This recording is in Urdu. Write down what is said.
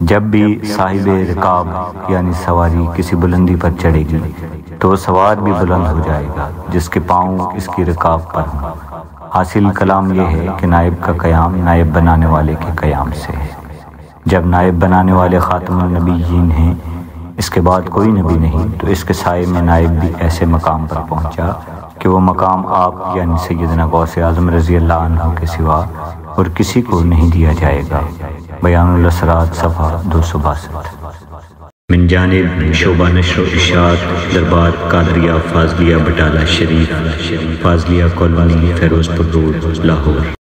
جب بھی صاحب رکاب یعنی سواری کسی بلندی پر چڑھے گی تو وہ سوار بھی بلند ہو جائے گا جس کے پاؤں اس کی رکاب پر ہوں۔ حاصل کلام یہ ہے کہ نائب کا قیام نائب بنانے والے کے قیام سے ہے۔ جب نائب بنانے والے خاتم النبیین ہیں، اس کے بعد کوئی نبی نہیں، تو اس کے سائے میں نائب بھی ایسے مقام پر پہنچا کہ وہ مقام آپ یعنی سیدنا غوث اعظم رضی اللہ عنہ کے سوا اور کسی کو نہیں دیا جائے گا۔ بیان الاسرار صفحہ 262۔ من جانب شعبہ نشر و اشاعت دربار قادریہ فاضلیہ بٹالہ شریف، فاضلیہ کالونی، فیروز پور روڈ، لاہور۔